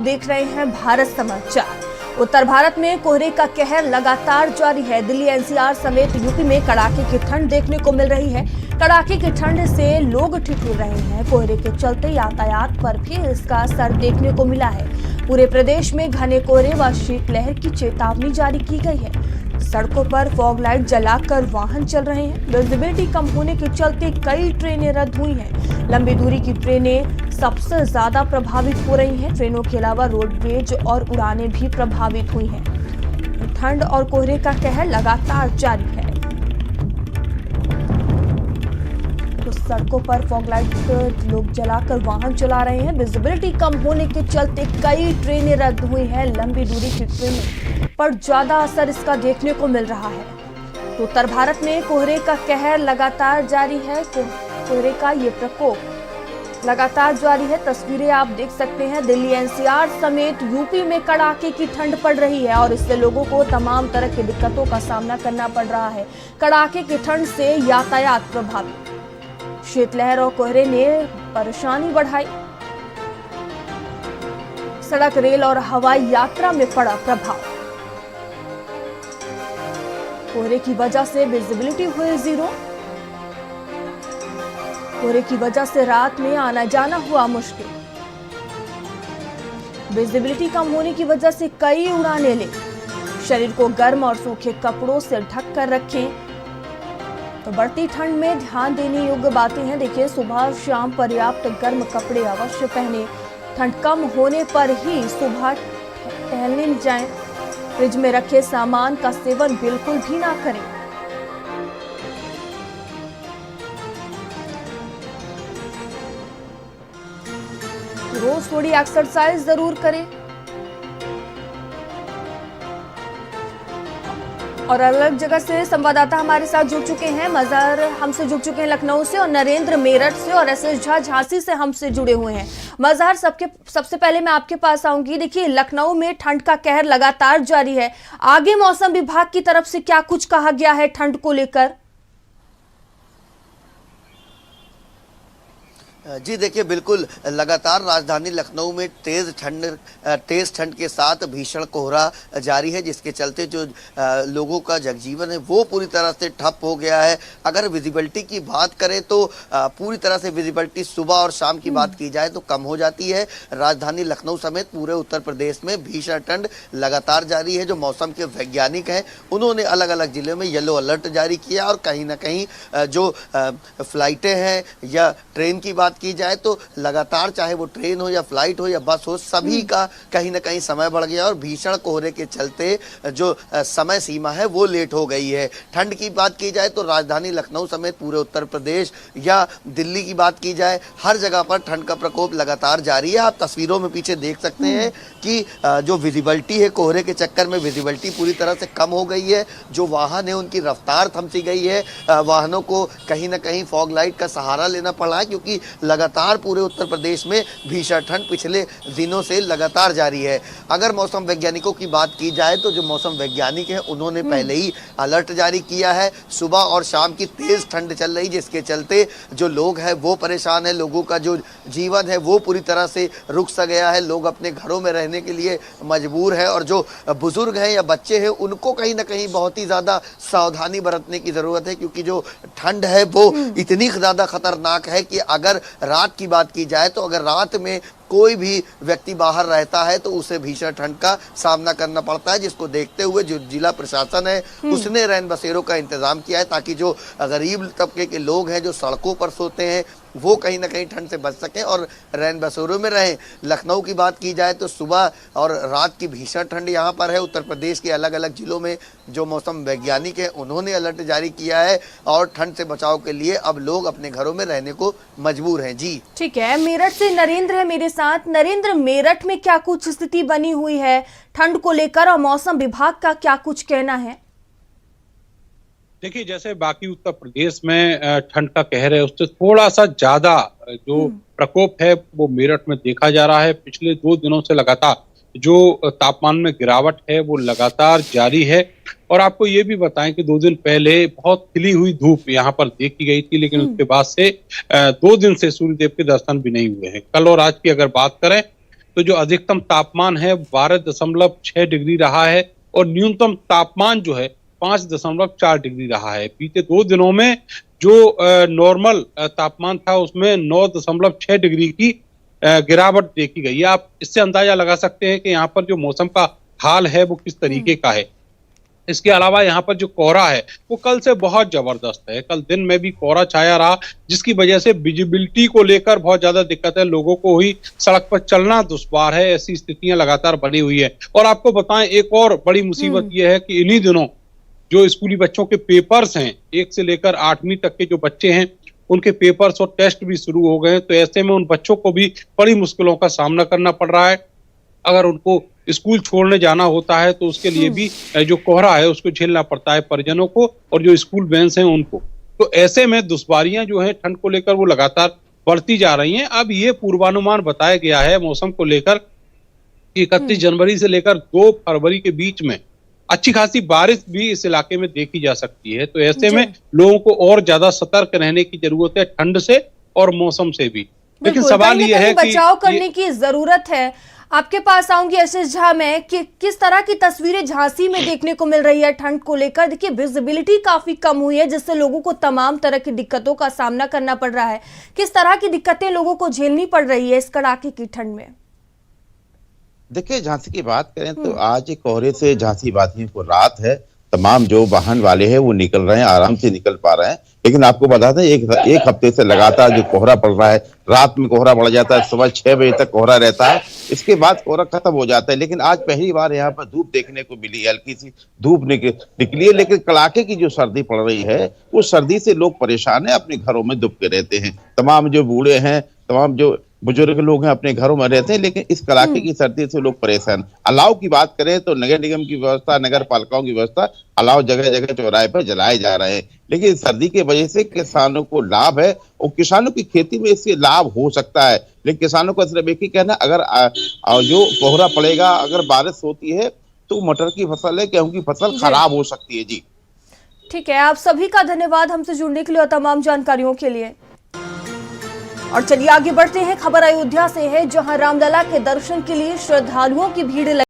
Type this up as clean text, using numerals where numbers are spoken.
देख रहे हैं भारत समाचार। उत्तर भारत में कोहरे का कहर लगातार जारी है। दिल्ली एनसीआर समेत यूपी में कड़ाके की ठंड देखने को मिल रही है। कड़ाके की ठंड से लोग ठिठुर रहे हैं। कोहरे के चलते यातायात पर भी इसका असर देखने को मिला है। पूरे प्रदेश में घने कोहरे व शीतलहर की चेतावनी जारी की गई है। सड़कों पर फॉग लाइट जलाकर वाहन चल रहे हैं। विजिबिलिटी कम होने के चलते कई ट्रेनें रद्द हुई हैं। लंबी दूरी की ट्रेनें सबसे ज्यादा प्रभावित हो रही हैं। ट्रेनों के अलावा रोडवेज और उड़ानें भी प्रभावित हुई हैं। ठंड और कोहरे का कहर लगातार जारी है। तो सड़कों पर फॉग लाइट लोग जलाकर वाहन चला रहे हैं। विजिबिलिटी कम होने के चलते कई ट्रेनें रद्द हुई हैं। लंबी दूरी की ट्रेनों पर ज्यादा असर इसका देखने को मिल रहा है। तो उत्तर भारत में कोहरे का कहर लगातार जारी है। कोहरे का ये प्रकोप लगातार जारी है। तस्वीरें आप देख सकते हैं। दिल्ली एनसीआर समेत यूपी में कड़ाके की ठंड पड़ रही है और इससे लोगों को तमाम तरह की दिक्कतों का सामना करना पड़ रहा है। कड़ाके की ठंड से यातायात प्रभावित, शीतलहर और कोहरे ने परेशानी बढ़ाई। सड़क, रेल और हवाई यात्रा में पड़ा प्रभाव। कोहरे की वजह से विजिबिलिटी हुई 0। कोहरे की वजह से रात में आना जाना हुआ मुश्किल। विजिबिलिटी कम होने की वजह से कई उड़ानें ले। शरीर को गर्म और सूखे कपड़ों से ढक कर रखें। तो बढ़ती ठंड में ध्यान देने योग्य बातें हैं। देखिए, सुबह शाम पर्याप्त गर्म कपड़े अवश्य पहने। ठंड कम होने पर ही सुबह टहलने जाएं। फ्रिज में रखे सामान का सेवन बिल्कुल भी ना करें। रोज थोड़ी एक्सरसाइज जरूर करें। और अलग जगह से संवाददाता हमारे साथ जुड़ चुके हैं। मजहर हमसे जुड़ चुके हैं लखनऊ से, और नरेंद्र मेरठ से, और एसएस झा झांसी से हमसे जुड़े हुए हैं। मजहर, सबसे पहले मैं आपके पास आऊंगी। देखिए, लखनऊ में ठंड का कहर लगातार जारी है। आगे मौसम विभाग की तरफ से क्या कुछ कहा गया है ठंड को लेकर? जी देखिए, बिल्कुल लगातार राजधानी लखनऊ में तेज ठंड के साथ भीषण कोहरा जारी है, जिसके चलते जो लोगों का जनजीवन है वो पूरी तरह से ठप हो गया है। अगर विजिबिलिटी की बात करें तो पूरी तरह से विजिबिलिटी सुबह और शाम की बात की जाए तो कम हो जाती है। राजधानी लखनऊ समेत पूरे उत्तर प्रदेश में भीषण ठंड लगातार जारी है। जो मौसम के वैज्ञानिक हैं उन्होंने अलग अलग जिले में येलो अलर्ट जारी किया, और कहीं ना कहीं जो फ्लाइटें हैं या ट्रेन की बात की जाए तो लगातार, चाहे वो ट्रेन हो या फ्लाइट हो या बस हो, सभी का कहीं ना कहीं समय बढ़ गया, और भीषण कोहरे के चलते जो समय सीमा है वो लेट हो गई है। ठंड की बात की जाए तो राजधानी लखनऊ समेत पूरे उत्तर प्रदेश या दिल्ली की बात की जाए, हर जगह पर ठंड का प्रकोप लगातार जारी है। आप तस्वीरों में पीछे देख सकते हैं कि जो विजिबिलिटी है, कोहरे के चक्कर में विजिबिलिटी पूरी तरह से कम हो गई है। जो वाहन है उनकी रफ्तार थम सी गई है। वाहनों को कहीं ना कहीं फॉग लाइट का सहारा लेना पड़ा है, क्योंकि लगातार पूरे उत्तर प्रदेश में भीषण ठंड पिछले दिनों से लगातार जारी है। अगर मौसम वैज्ञानिकों की बात की जाए तो जो मौसम वैज्ञानिक हैं उन्होंने पहले ही अलर्ट जारी किया है। सुबह और शाम की तेज ठंड चल रही, जिसके चलते जो लोग हैं वो परेशान है। लोगों का जो जीवन है वो पूरी तरह से रुक सा गया है। लोग अपने घरों में रहने के लिए मजबूर है, और जो बुजुर्ग हैं या बच्चे हैं उनको कहीं ना कहीं बहुत ही ज्यादा सावधानी बरतने की जरूरत है, क्योंकि जो ठंड है वो इतनी ज्यादा खतरनाक है कि अगर रात की बात की जाए तो अगर रात में कोई भी व्यक्ति बाहर रहता है तो उसे भीषण ठंड का सामना करना पड़ता है, जिसको देखते हुए जो जिला प्रशासन है उसने रैन बसेरों का इंतजाम किया है, ताकि जो गरीब तबके के लोग हैं जो सड़कों पर सोते हैं वो कहीं ना कहीं ठंड से बच सकें और रैन बसेरों में रहें। लखनऊ की बात की जाए तो सुबह और रात की भीषण ठंड यहाँ पर है। उत्तर प्रदेश के अलग अलग जिलों में जो मौसम वैज्ञानिक है उन्होंने अलर्ट जारी किया है, और ठंड से बचाव के लिए अब लोग अपने घरों में रहने को मजबूर हैं। जी ठीक है, मेरठ से नरेंद्र है मेरे साथ। नरेंद्र, मेरठ में क्या कुछ स्थिति बनी हुई है ठंड को लेकर, और मौसम विभाग का क्या कुछ कहना है? देखिए, जैसे बाकी उत्तर प्रदेश में ठंड का कहर है, उससे थोड़ा सा ज्यादा जो प्रकोप है वो मेरठ में देखा जा रहा है। पिछले 2 दिनों से लगातार जो तापमान में गिरावट है वो लगातार जारी है। और आपको ये भी बताएं कि 2 दिन पहले बहुत खिली हुई धूप यहाँ पर देखी गई थी, लेकिन उसके बाद से 2 दिन से सूर्यदेव के दर्शन भी नहीं हुए हैं। कल और आज की अगर बात करें तो जो अधिकतम तापमान है 12.6 डिग्री रहा है और न्यूनतम तापमान जो है 5.4 डिग्री रहा है। बीते 2 दिनों में जो नॉर्मल तापमान था उसमें 9.6 डिग्री की गिरावट देखी गई है। आप इससे अंदाजा लगा सकते हैं कि यहाँ पर जो मौसम का हाल है वो किस तरीके का है। इसके अलावा यहाँ पर जो कोहरा है वो कल से बहुत जबरदस्त है। कल दिन में भी कोहरा छाया रहा, जिसकी वजह से विजिबिलिटी को लेकर बहुत ज्यादा दिक्कत है। लोगों को ही सड़क पर चलना दुश्वार है, ऐसी स्थितियां लगातार बनी हुई है। और आपको बताएं, एक और बड़ी मुसीबत यह है कि इन्हीं दिनों जो स्कूली बच्चों के पेपर्स हैं, 1 से लेकर 8वीं तक के जो बच्चे हैं उनके पेपर्स और टेस्ट भी शुरू हो गए हैं। तो ऐसे में उन बच्चों को भी बड़ी मुश्किलों का सामना करना पड़ रहा है। अगर उनको स्कूल छोड़ने जाना होता है तो उसके लिए भी जो कोहरा है उसको झेलना पड़ता है परिजनों को और जो स्कूल वैन्स हैं उनको। तो ऐसे में दुश्वारियां जो हैं ठंड को लेकर वो लगातार बढ़ती जा रही हैं। अब ये पूर्वानुमान बताया गया है मौसम को लेकर कि 31 जनवरी से लेकर 2 फरवरी के बीच में अच्छी खासी बारिश भी इस इलाके में देखी जा सकती है। तो ऐसे में लोगों को और ज्यादा सतर्क रहने की जरूरत है ठंड से और मौसम से भी। लेकिन सवाल यह है कि बचाव करने की जरूरत है। आपके पास आऊंगी एसएस झा में कि किस तरह की तस्वीरें झांसी में देखने को मिल रही है ठंड को लेकर। देखिए, विजिबिलिटी काफी कम हुई है, जिससे लोगों को तमाम तरह की दिक्कतों का सामना करना पड़ रहा है। किस तरह की दिक्कतें लोगों को झेलनी पड़ रही है इस कड़ाके की ठंड में? देखिए, झांसी की बात करें तो आज कोहरे से झांसी वासियों को राहत है। तमाम जो वाहन वाले हैं वो निकल रहे हैं, आराम से निकल पा रहे हैं। लेकिन आपको बता दें, एक हफ्ते से लगातार जो कोहरा पड़ रहा है, रात में कोहरा बढ़ जाता है, सुबह 6 बजे तक कोहरा रहता है, इसके बाद कोहरा खत्म हो जाता है। लेकिन आज पहली बार यहाँ पर धूप देखने को मिली, हल्की सी धूप निकली है। लेकिन कड़ाके की जो सर्दी पड़ रही है, उस सर्दी से लोग परेशान है, अपने घरों में दुबके रहते हैं। तमाम जो बूढ़े हैं, तमाम जो बुजुर्ग लोग हैं, अपने घरों में रहते हैं। लेकिन इस कड़ाके की सर्दी से लोग परेशान। अलाव की बात करें तो नगर निगम की व्यवस्था, नगर पालिकाओं की व्यवस्था, अलाव जगह जगह चौराहे पर जलाए जा रहे हैं। लेकिन सर्दी की वजह से किसानों को लाभ है और किसानों की खेती में इससे लाभ हो सकता है। लेकिन किसानों का सिर्फ एक ही कहना, अगर जो कोहरा पड़ेगा, अगर बारिश होती है तो मटर की फसल है, गेहूं की फसल खराब हो सकती है। जी ठीक है, आप सभी का धन्यवाद हमसे जुड़ने के लिए और तमाम जानकारियों के लिए। और चलिए आगे बढ़ते हैं। खबर अयोध्या से है, जहां रामलला के दर्शन के लिए श्रद्धालुओं की भीड़